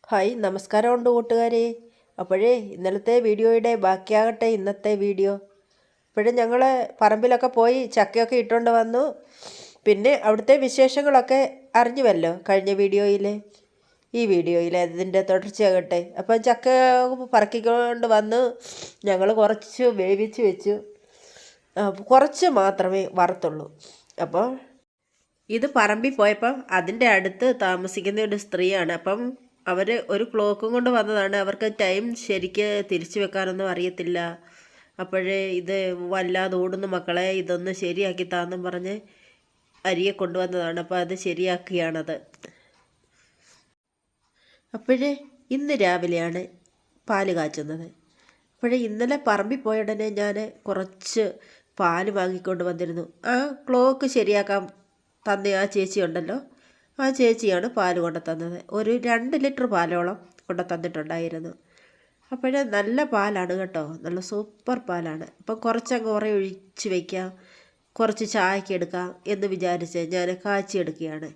Hi നമസ്കാരമുണ്ട് കൂട്ടുകാരെ. അപ്പോഴേ ഇന്നലത്തെ വീഡിയോയുടെ ബാക്കിയാകട്ടെ ഇന്നത്തെ വീഡിയോ. അപ്പോഴും ഞങ്ങൾ പറമ്പിലൊക്കെ പോയി ചക്കയൊക്കെ ഇട്ടുകൊണ്ട് വന്നു. പിന്നെ അവിടുത്തെ വിശേഷങ്ങളൊക്കെ അറിഞ്ഞുവല്ലോ കഴിഞ്ഞ വീഡിയോയിൽ. ഈ വീഡിയോയിൽ അതിൻ്റെ തുടർച്ചയാകട്ടെ. അപ്പം ചക്ക പറക്കിക്കൊണ്ട് വന്ന് ഞങ്ങൾ കുറച്ച് വേവിച്ച് വെച്ചു. കുറച്ച് മാത്രമേ വറുത്തുള്ളൂ. അപ്പോൾ ഇത് പറമ്പിൽ പോയപ്പോൾ അതിൻ്റെ അടുത്ത് താമസിക്കുന്ന ഒരു സ്ത്രീയാണ്. അപ്പം അവർ ഒരു ക്ലോക്കും കൊണ്ട് വന്നതാണ്. അവർക്ക് ടൈം ശരിക്ക് തിരിച്ചു വെക്കാനൊന്നും അറിയത്തില്ല. അപ്പോഴേ ഇത് വല്ലാതെ ഓടുന്നു മക്കളെ, ഇതൊന്ന് ശരിയാക്കി താന്നും പറഞ്ഞ് അരിയെ കൊണ്ടുവന്നതാണ്. അപ്പോൾ അത് ശരിയാക്കിയാണത്. അപ്പോഴേ ഇന്ന് രാവിലെയാണ് പാല് കാച്ചുന്നത്. അപ്പോഴേ ഇന്നലെ പറമ്പിൽ പോയ ഉടനെ ഞാൻ കുറച്ച് പാല് വാങ്ങിക്കൊണ്ട് വന്നിരുന്നു. ആ ക്ലോക്ക് ശരിയാക്കാൻ തന്ന ആ ചേച്ചി ഉണ്ടല്ലോ, ആ ചേച്ചിയാണ് പാല് കൊണ്ട് തന്നത്. ഒരു 2 ലിറ്റർ പാലോളം കൊണ്ട് തന്നിട്ടുണ്ടായിരുന്നു. അപ്പോഴേ നല്ല പാലാണ് കേട്ടോ, നല്ല സൂപ്പർ പാലാണ്. അപ്പം കുറച്ചങ്ങ് ഒഴിച്ച് വയ്ക്കാം, കുറച്ച് ചായക്ക് എടുക്കാം എന്ന് വിചാരിച്ച് ഞാൻ കാച്ചിയെടുക്കുകയാണ്.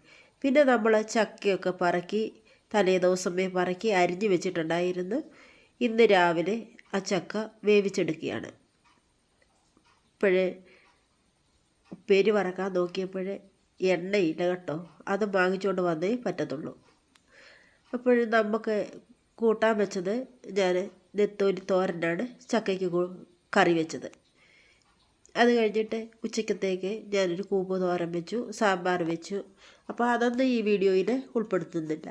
പിന്നെ നമ്മൾ ചക്കയൊക്കെ പറക്കി തലേ ദിവസമേ പറക്കി അരിഞ്ഞു വെച്ചിട്ടുണ്ടായിരുന്നു. ഇന്ന് രാവിലെ ആ ചക്ക വേവിച്ചെടുക്കുകയാണ്. ഇപ്പോഴേ ഉപ്പേരി വറക്കാൻ നോക്കിയപ്പോഴേ എണ്ണയില്ല കേട്ടോ, അത് വാങ്ങിച്ചുകൊണ്ട് വന്നേ പറ്റത്തുള്ളൂ. അപ്പോഴും നമുക്ക് കൂട്ടാൻ വെച്ചത് ഞാൻ നെത്തോലി തോരനാണ് ചക്കയ്ക്ക് കറി വെച്ചത്. അത് കഴിഞ്ഞിട്ട് ഉച്ചക്കത്തേക്ക് ഞാനൊരു കൂമ്പ് തോരൻ വെച്ചു, സാമ്പാർ വെച്ചു. അപ്പോൾ അതൊന്നും ഈ വീഡിയോയിൽ ഉൾപ്പെടുത്തുന്നില്ല.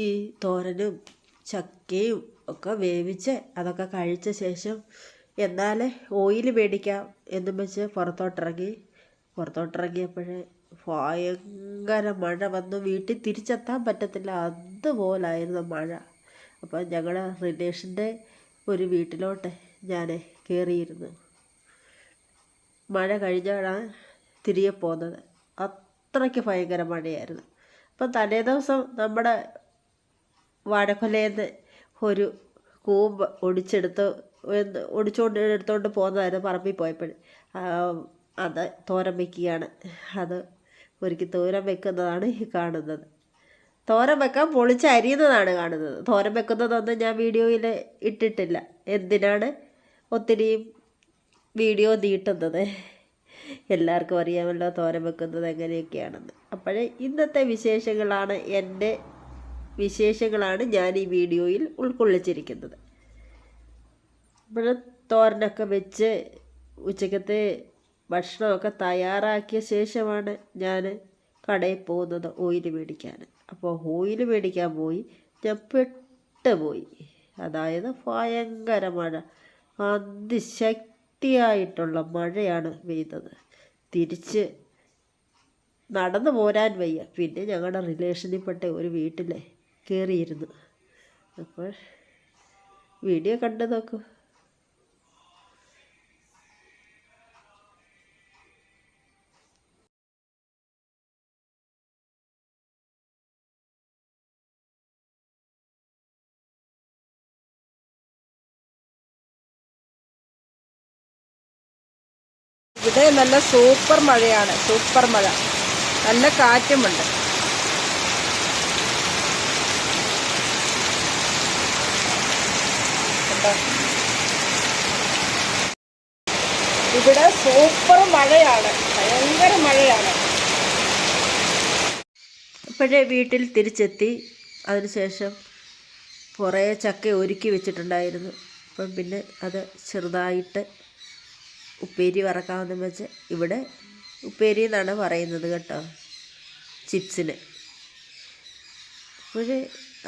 ഈ തോരനും ചക്കയും ഒക്കെ വേവിച്ച് അതൊക്കെ കഴിച്ച ശേഷം എന്നാൽ ഓയിൽ മേടിക്കാം എന്നും വെച്ച് പുറത്തോട്ടിറങ്ങിയപ്പോഴേ ഭയങ്കര മഴ വന്നു. വീട്ടിൽ തിരിച്ചെത്താൻ പറ്റത്തില്ല, അതുപോലായിരുന്നു മഴ. അപ്പം ഞങ്ങൾ റിലേഷൻ്റെ ഒരു വീട്ടിലോട്ട് ഞാൻ കയറിയിരുന്നു. മഴ കഴിഞ്ഞാണ് തിരികെ പോകുന്നത്. അത്രയ്ക്ക് ഭയങ്കര മഴയായിരുന്നു. അപ്പം തലേ ദിവസം നമ്മുടെ വാഴക്കൊലയിൽ ഒരു കൂമ്പ് എടുത്തുകൊണ്ട് പോകുന്നതായിരുന്നു പറമ്പിൽ പോയപ്പോൾ. അത് തോരൻ വയ്ക്കുകയാണ്. അത് ഒരിക്കൽ തോരൻ വെക്കുന്നതാണ് ഈ കാണുന്നത്. തോരൻ വെക്കാൻ പൊളിച്ച് അരിയുന്നതാണ് കാണുന്നത്. തോരൻ വെക്കുന്നതൊന്നും ഞാൻ വീഡിയോയിൽ ഇട്ടിട്ടില്ല. എന്തിനാണ് ഒത്തിരിയും വീഡിയോ നീട്ടുന്നത്? എല്ലാവർക്കും അറിയാമല്ലോ തോരൻ വെക്കുന്നത് എങ്ങനെയൊക്കെയാണെന്ന്. അപ്പോഴേ ഇന്നത്തെ എൻ്റെ വിശേഷങ്ങളാണ് ഞാൻ ഈ വീഡിയോയിൽ ഉൾക്കൊള്ളിച്ചിരിക്കുന്നത്. അപ്പോൾ തോരനൊക്കെ വെച്ച് ഉച്ചക്കത്തെ ഭക്ഷണമൊക്കെ തയ്യാറാക്കിയ ശേഷമാണ് ഞാൻ കടയിൽ പോകുന്നത് ഓയിൽ മേടിക്കാൻ. അപ്പോൾ ഓയിൽ മേടിക്കാൻ പോയി ഞാൻ പെട്ടുപോയി. അതായത് ഭയങ്കര മഴ, അതിശക്തിയായിട്ടുള്ള മഴയാണ് പെയ്തത്. തിരിച്ച് നടന്നു പോരാൻ വയ്യ. പിന്നെ ഞങ്ങളുടെ റിലേഷനിൽപ്പെട്ട ഒരു വീട്ടിൽ കയറിയിരുന്നു. അപ്പോൾ വീഡിയോ കണ്ടു നോക്കൂ. ഇവിടെ നല്ല സൂപ്പർ മഴയാണ്, സൂപ്പർ മഴ. നല്ല കാറ്റുമുണ്ട്. ഇവിടെ സൂപ്പർ മഴയാണ്, ഭയങ്കര മഴയാണ്. ഇപ്പോഴേ വീട്ടിൽ തിരിച്ചെത്തി. അതിനുശേഷം കുറേ ചക്ക ഒരുക്കി വെച്ചിട്ടുണ്ടായിരുന്നു. അപ്പം പിന്നെ അത് ചെറുതായിട്ട് ഉപ്പേരി വറക്കാമെന്ന് വെച്ച്, ഇവിടെ ഉപ്പേരി എന്നാണ് പറയുന്നത് കേട്ടോ, ചിപ്സിന്. അപ്പോൾ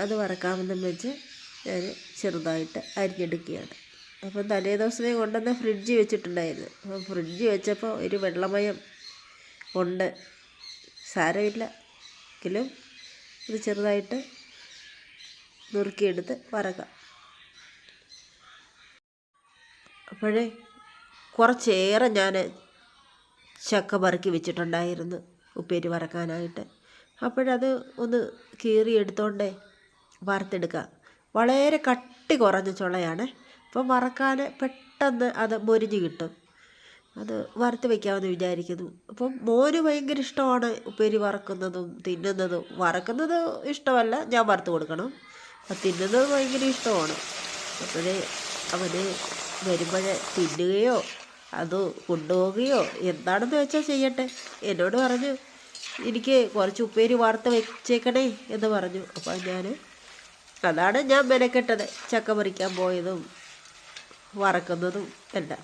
അത് വറക്കാമെന്ന് വെച്ച് ഞാൻ ചെറുതായിട്ട് അരിഞ്ഞെടുക്കുകയാണ്. അപ്പം തലേ ദിവസമേ കൊണ്ടുവന്ന് ഫ്രിഡ്ജ് വെച്ചിട്ടുണ്ടായിരുന്നു. അപ്പം ഫ്രിഡ്ജ് വെച്ചപ്പോൾ ഒരു വെള്ളമയം ഉണ്ട്. സാരമില്ല, എങ്കിലും ഇത് ചെറുതായിട്ട് നുറുക്കിയെടുത്ത് വറക്കാം. അപ്പോഴേ കുറച്ചേറെ ഞാൻ ചക്ക പറക്കി വെച്ചിട്ടുണ്ടായിരുന്നു ഉപ്പേരി വറക്കാനായിട്ട്. അപ്പോഴത് ഒന്ന് കീറിയെടുത്തോണ്ടേ വറുത്തെടുക്കാം. വളരെ കട്ടി കുറഞ്ഞ ചുളയാണ്. അപ്പം വറക്കാൻ പെട്ടെന്ന് അത് മൊരിഞ്ഞ് കിട്ടും. അത് വറുത്ത് വയ്ക്കാമെന്ന് വിചാരിക്കുന്നു. അപ്പം മോന് ഭയങ്കര ഇഷ്ടമാണ് ഉപ്പേരി വറക്കുന്നതും തിന്നുന്നതും. വറക്കുന്നത് ഇഷ്ടമല്ല, ഞാൻ വറുത്ത് കൊടുക്കണം. തിന്നുന്നത് ഭയങ്കര ഇഷ്ടമാണ്. അപ്പോഴേ അവന് വരുമ്പോഴേ തിന്നുകയോ അത് കൊണ്ടുപോവുകയോ എന്താണെന്ന് വെച്ചാൽ ചെയ്യട്ടെ. എന്നോട് പറഞ്ഞു എനിക്ക് കുറച്ച് ഉപ്പേരി വറുത്ത് വെച്ചേക്കണേ എന്ന് പറഞ്ഞു. അപ്പോൾ അതാണ് ഞാൻ മെനക്കെട്ടത്, ചക്ക പറിക്കാൻ പോയതും വറക്കുന്നതും എല്ലാം.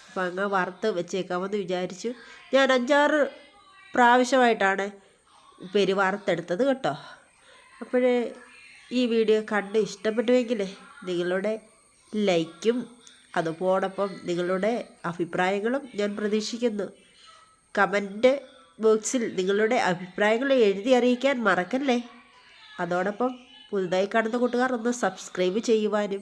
അപ്പം അങ്ങ് വറുത്ത് വെച്ചേക്കാമെന്ന് വിചാരിച്ചു. ഞാൻ 5-6 പ്രാവശ്യമായിട്ടാണ് ഉപ്പേരി വറുത്തെടുത്തത് കേട്ടോ. അപ്പോഴേ ഈ വീഡിയോ കണ്ട് ഇഷ്ടപ്പെട്ടുവെങ്കിൽ നിങ്ങളുടെ ലൈക്കും അതുപോടൊപ്പം നിങ്ങളുടെ അഭിപ്രായങ്ങളും ഞാൻ പ്രതീക്ഷിക്കുന്നു. കമൻറ്റ് ബോക്സിൽ നിങ്ങളുടെ അഭിപ്രായങ്ങൾ എഴുതി അറിയിക്കാൻ മറക്കല്ലേ. അതോടൊപ്പം പുതുതായി കാണുന്ന കൂട്ടുകാർ ഒന്ന് സബ്സ്ക്രൈബ് ചെയ്യുവാനും